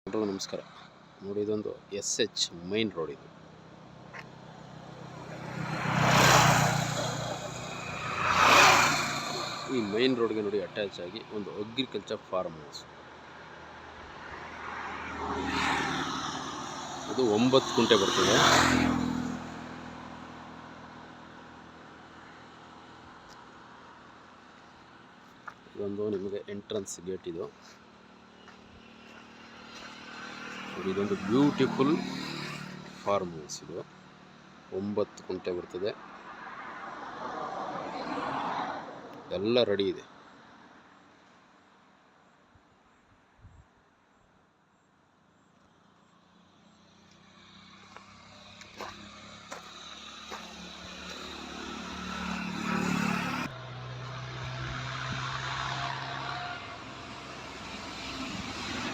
ಎಲ್ರಿಗೂ ನಮಸ್ಕಾರ. ನೋಡಿ, ಇದೊಂದು SH ಮೈನ್ ರೋಡ್. ಇದು ಈ ಮೈನ್ ರೋಡ್ಗೆ ನೋಡಿ ಅಟ್ಯಾಚ್ ಆಗಿ ಒಂದು ಅಗ್ರಿಕಲ್ಚರ್ ಫಾರ್ಮ್ ಹೌಸ್. ಇದು 9 ಕುಂಟೆ ಬರ್ತದೆ. ಇದೊಂದು ನಿಮಗೆ ಎಂಟ್ರೆನ್ಸ್ ಗೇಟ್. ಇದೊಂದು ಬ್ಯೂಟಿಫುಲ್ ಫಾರ್ಮ್ ಹೌಸ್. ಇದು 9 ಕುಂಟೆ ಬರ್ತದೆ, ಎಲ್ಲ ರೆಡಿ ಇದೆ.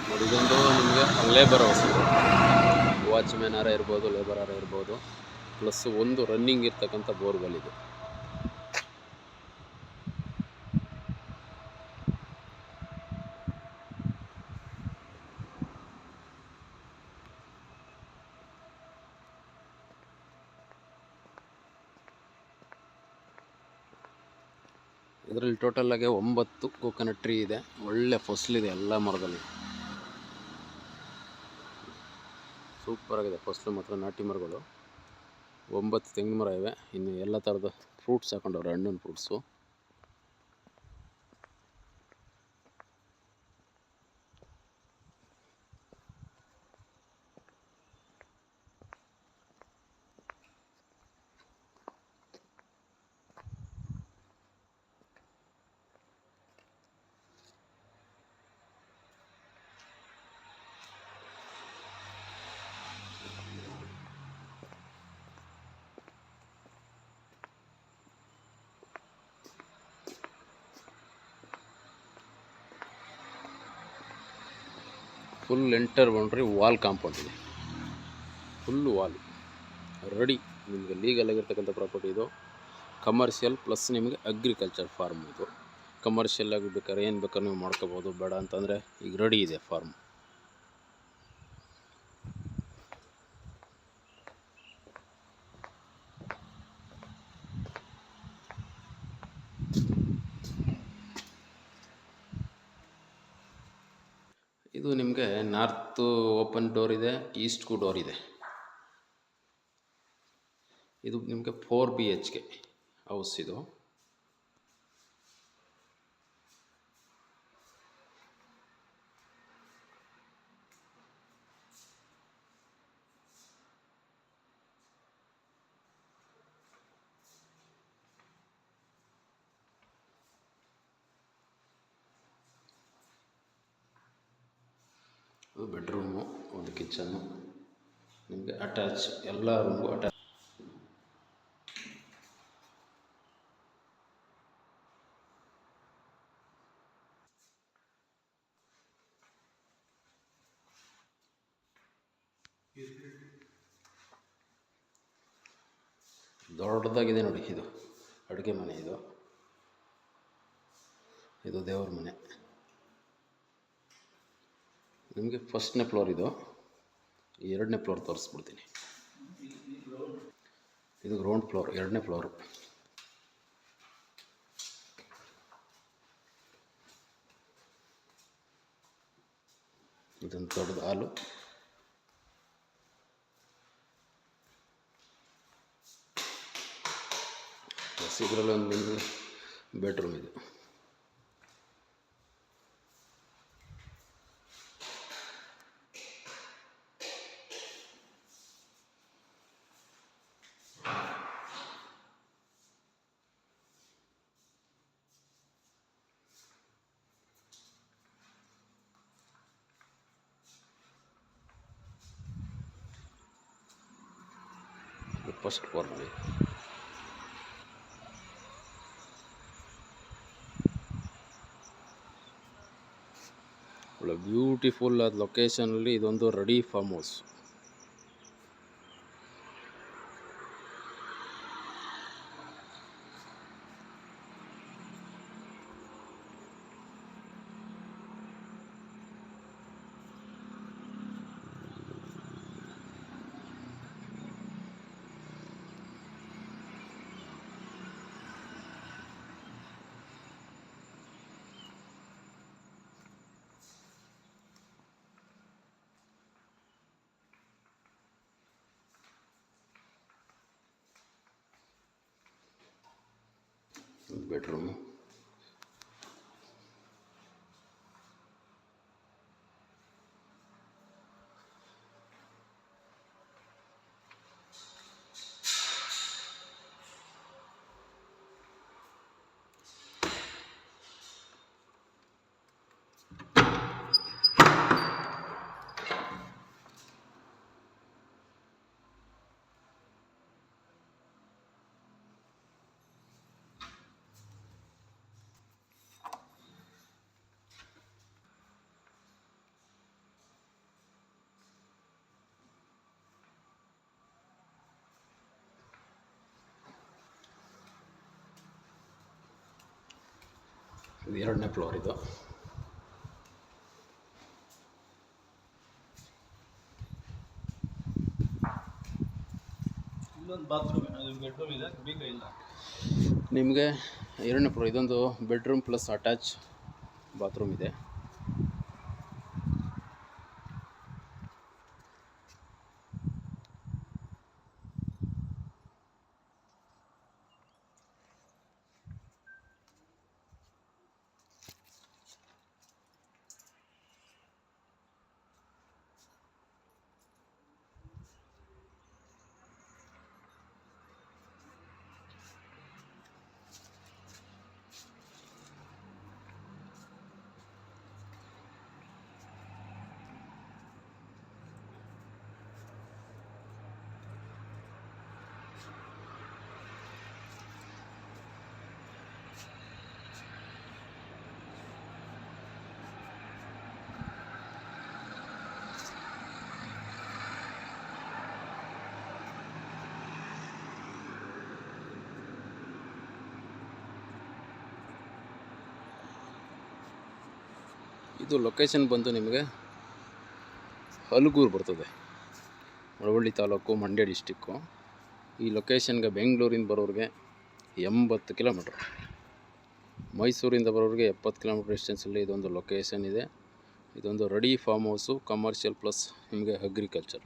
ನೋಡಿ, ಇದೊಂದು ನಿಮಗೆ ಲೇಬರ್ ಹೌಸ್. ವಾಚ್ಮ್ಯಾನ್ ಆರ ಇರ್ಬೋದು, ಲೇಬರ್ ಆರ ಇರ್ಬೋದು, ಪ್ಲಸ್ ಒಂದು ರನ್ನಿಂಗ್ ಇರ್ತಕ್ಕಂಥ ಬೋರ್ವೆಲ್ ಇದೆ. ಇದರಲ್ಲಿ ಟೋಟಲ್ ಆಗಿ 9 ಕೋಕೋನಟ್ ಟ್ರೀ ಇದೆ. ಒಳ್ಳೆ ಫಸಲಿದೆ ಎಲ್ಲ ಮರದಲ್ಲಿ. ಸೂಪರ್ ಆಗಿದೆ ಫಸಲು ಮಾತ್ರ. ನಾಟಿ ಮರಗಳು 9 ತೆಂಗಿನ ಮರ ಇವೆ. ಇನ್ನು ಎಲ್ಲ ಥರದ ಫ್ರೂಟ್ಸ್ ಹಾಕೊಂಡವ್ರೆ, ಹಣ್ಣಿನ fruits. Full enter boundary wall compound ಇದೆ. Full wall ready. ನಿಮಗೆ ಲೀಗಲ್ ಆಗಿರ್ತಕ್ಕಂಥ ಪ್ರಾಪರ್ಟಿ ಇದು. ಕಮರ್ಷಿಯಲ್ ಪ್ಲಸ್ ನಿಮಗೆ ಅಗ್ರಿಕಲ್ಚರ್ ಫಾರ್ಮ್. ಇದು ಕಮರ್ಷಿಯಲ್ ಆಗಿ ಬೇಕಾದ್ರೆ ಏನು ಬೇಕಾದ್ರೆ ನೀವು ಮಾಡ್ಕೋಬೋದು. ಬೇಡ ಅಂತಂದರೆ ಈಗ ರೆಡಿ ಇದೆ ಫಾರ್ಮ್. ಇದು ನಿಮಗೆ ನಾರ್ತ್ ಓಪನ್ ಡೋರ್ ಇದೆ, ಈಸ್ಟ್ಗೂ ಡೋರ್ ಇದೆ. ಇದು ನಿಮಗೆ 4 BHK ಹೌಸ್. ಇದು ಬೆಡ್ರೂಮು, ಒಂದು ಕಿಚನ್ನು, ನಿಮಗೆ ಅಟ್ಯಾಚ್ ಎಲ್ಲ ರೂಮು ಅಟ್ಯಾಚ್. ದೊಡ್ಡದಾಗಿದೆ ನೋಡಿ. ಇದು ಅಡುಗೆ ಮನೆ. ಇದು ದೇವ್ರ ಮನೆ. ನಿಮಗೆ ಫಸ್ಟ್ನೇ ಫ್ಲೋರ್. ಇದು 2ನೇ ಫ್ಲೋರ್ ತೋರಿಸ್ಬಿಡ್ತೀನಿ. ಇದು ಗ್ರೌಂಡ್ ಫ್ಲೋರ್, 2ನೇ ಫ್ಲೋರು. ಇದೊಂದು ದೊಡ್ಡದು ಹಾಲು. ಇದರಲ್ಲಿ ಒಂದು ಬೆಡ್ರೂಮ್ ಇದೆ. ಫಸ್ಟ್ ಫ್ಲೋರ್ನಲ್ಲಿ ಒಳ್ಳೆ ಬ್ಯೂಟಿಫುಲ್ ಆದ ಲೊಕೇಶನಲ್ಲಿ ಇದೊಂದು ರೆಡಿ ಫಾರ್ಮ್ ಹೌಸ್. ಬೆಡ್ರೂಮ್. ಇದು 2ನೇ ಫ್ಲೋರ್. ಇದು ಇಲ್ಲೊಂದು ಬಾತ್ರೂಮ್, ಬೆಡ್ರೂಮ್ ಇದೆ, ಬೀಗ ಇಲ್ಲ. ನಿಮಗೆ 2ನೇ ಫ್ಲೋರ್. ಇದೊಂದು ಬೆಡ್ರೂಮ್ ಪ್ಲಸ್ ಅಟ್ಯಾಚ್ ಬಾತ್ರೂಮ್ ಇದೆ. ಇದು ಲೊಕೇಶನ್ ಬಂದು ನಿಮಗೆ ಹಲಗೂರು ಬರ್ತದೆ, ಮಳವಳ್ಳಿ ತಾಲೂಕು, ಮಂಡ್ಯ ಡಿಸ್ಟಿಕ್ಕು. ಈ ಲೊಕೇಶನ್ಗೆ ಬೆಂಗಳೂರಿಂದ ಬರೋರಿಗೆ 80 ಕಿಲೋಮೀಟ್ರ್, ಮೈಸೂರಿಂದ ಬರೋರಿಗೆ 70 ಕಿಲೋಮೀಟ್ರ್ ಡಿಸ್ಟೆನ್ಸಲ್ಲಿ ಇದೊಂದು ಲೊಕೇಶನ್ ಇದೆ. ಇದೊಂದು ready farm house, commercial plus ನಿಮಗೆ ಅಗ್ರಿಕಲ್ಚರ್.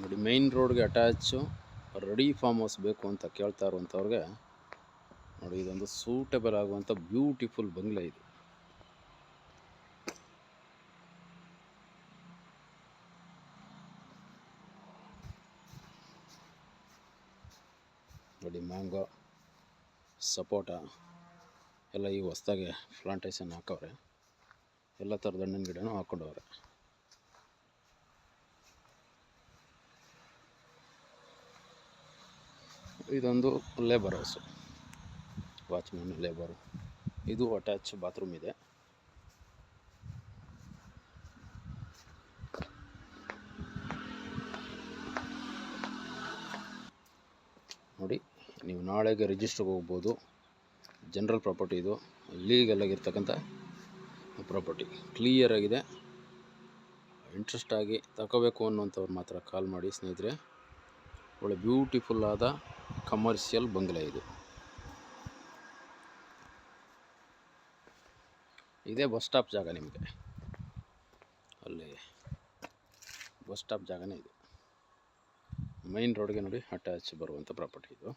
ನೋಡಿ, ಮೈನ್ ರೋಡ್ಗೆ ಅಟ್ಯಾಚು ರೆಡಿ ಫಾರ್ಮ್ ಹೌಸ್ ಬೇಕು ಅಂತ ಕೇಳ್ತಾ ಇರುವಂಥವ್ರಿಗೆ ನೋಡಿ, ಇದೊಂದು ಸೂಟೇಬಲ್ ಆಗುವಂಥ ಬ್ಯೂಟಿಫುಲ್ ಬಂಗ್ಲೆ ಇದು. ನೋಡಿ, ಮ್ಯಾಂಗೋ, ಸಪೋಟ ಎಲ್ಲ ಈಗ ಹೊಸ್ದಾಗೆ ಪ್ಲಾಂಟೇಶನ್ ಹಾಕವ್ರೆ. ಎಲ್ಲ ಥರದ ಹಣ್ಣಿನ ಗಿಡನೂ ಹಾಕ್ಕೊಂಡವ್ರೆ. ಇದೊಂದು ಲೇಬರ್ ಹೌಸು, ವಾಚ್ಮನ್, ಲೇಬರು. ಇದು ಅಟ್ಯಾಚ್ ಬಾತ್ರೂಮ್ ಇದೆ. ನೋಡಿ, ನೀವು ನಾಳೆಗೆ ರಿಜಿಸ್ಟ್ರಿಗೆ ಹೋಗ್ಬೋದು. ಜನರಲ್ ಪ್ರಾಪರ್ಟಿ ಇದು, ಲೀಗಲ್ ಆಗಿರ್ತಕ್ಕಂಥ ಪ್ರಾಪರ್ಟಿ, ಕ್ಲಿಯರ್ ಆಗಿದೆ. ಇಂಟ್ರೆಸ್ಟ್ ಆಗಿ ತಗೋಬೇಕು ಅನ್ನೋಂಥವ್ರು ಮಾತ್ರ ಕಾಲ್ ಮಾಡಿ ಸ್ನೇಹಿತರೆ. ಒಳ್ಳೆ ಬ್ಯೂಟಿಫುಲ್ ಆದ ಕಮರ್ಷಿಯಲ್ ಬಂಗ್ಲೆ ಇದು. ಇದೇ ಬಸ್ ಸ್ಟಾಪ್ ಜಾಗ, ನಿಮಗೆ ಅಲ್ಲಿ ಬಸ್ ಸ್ಟಾಪ್ ಜಾಗನೇ ಇದು. ಮೈನ್ ರೋಡ್ಗೆ ನೋಡಿ ಅಟ್ಯಾಚ್ ಬರುವಂಥ ಪ್ರಾಪರ್ಟಿ ಇದು.